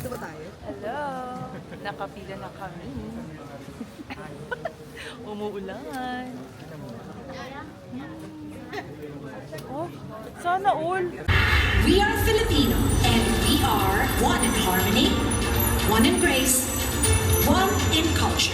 Dito ba tayo? Hello! Nakapila na kami. Umuulan. Oh, sana all. We are Filipino, and we are one in harmony, one in grace, one in culture.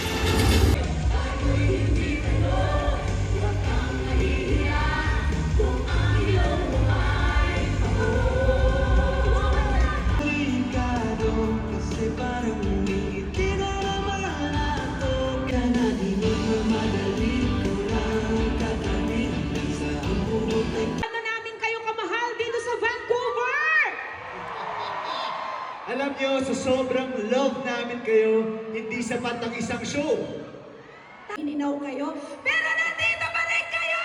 Alam nyo, sa sobrang love namin kayo, hindi sapat ang isang show. Ininaw kayo, pero nandito pa rin kayo!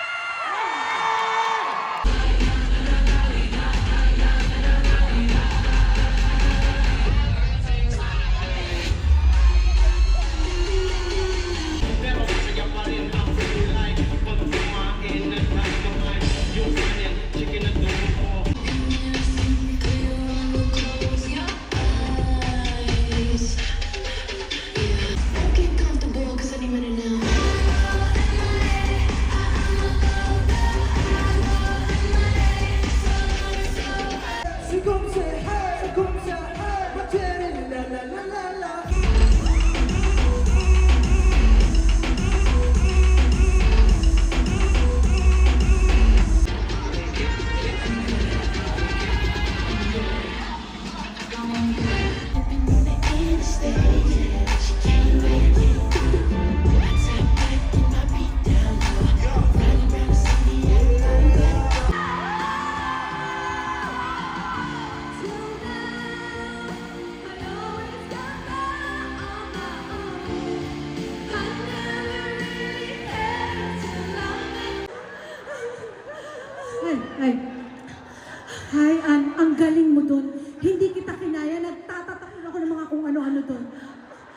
Hi, ang galing mo doon. Hindi kita kinaya. Nagtatatakot ako ng mga kung ano-ano doon.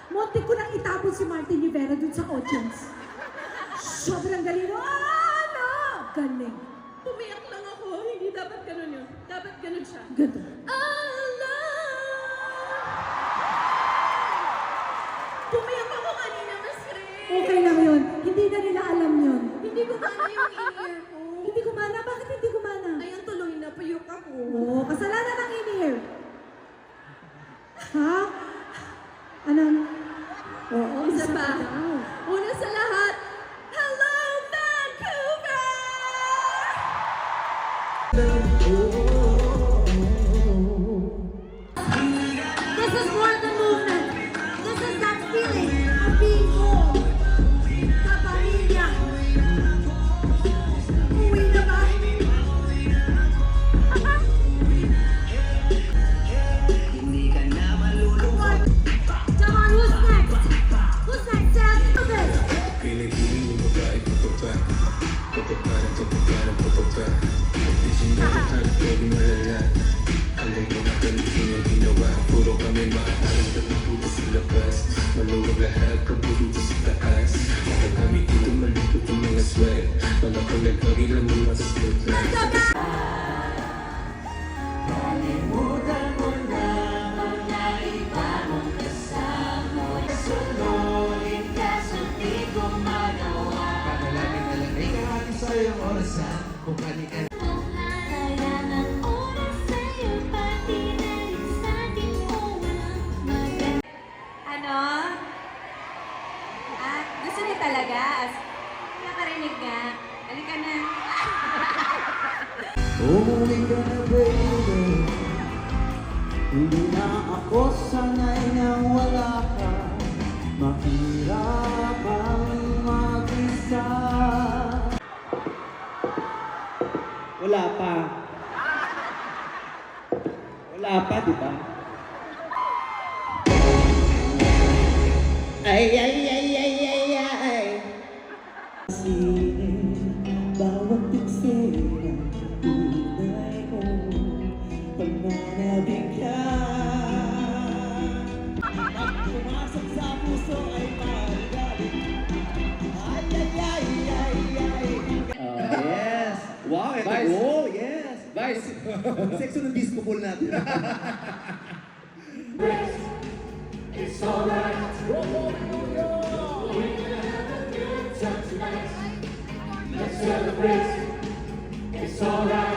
Muntik ko nang itapon si Martin Rivera doon sa audience. Sobrang galing mo. Ano? Galing. Pumiyak lang ako. Hindi dapat ganun yun. Dapat ganun siya. Ganda. Pumiyak ako kanina, Mas Ray. Okay lang yun. Hindi na nila alam yun. Hindi gumana yung in-ear ko. Hindi gumana. Bakit hindi gumana? Ayun, tuloy na. Payok ako. Oo, kasalanan ng in-ear. Ha? Ano? Oo, Isa pa. daw. Una sa lahat, hello, Vancouver! This is more than movement. This is that feeling of being home. Sa pamilya. Uwi na ba? Come on, who's next? Who's next? Tell us. Puro kami maaaring natututo sa labas. Maluwag lahat, kabuto sa taas. Kaya kami dito malipot ang mga sweat. Mga pinagkagilan ng mga spotlight. Kalimutan mo na mga iba mong kasama. Sunurin ka sa di ko magawa. Panalangin na lang ay kahati sa iyong orasan. Kung kani-kani. Gusto niya talaga. Nakarinig nga. Halika na. Umuwi ka na baby. Hindi na ako sanay na wala ka. Mahirap ang mag-isa. Wala pa. Wala pa, di ba? Ay, ay, ay, ay, ay, ay. Bawat eksena, tunay ko, pananabig ka. Pag pumasok sa puso ay magaling. Ay, ay, ay, ay, ay. Yes. Wow, ito. Vice. Oh, yes. Vice. Sexo ng disco ball natin. Celebrate. It's alright.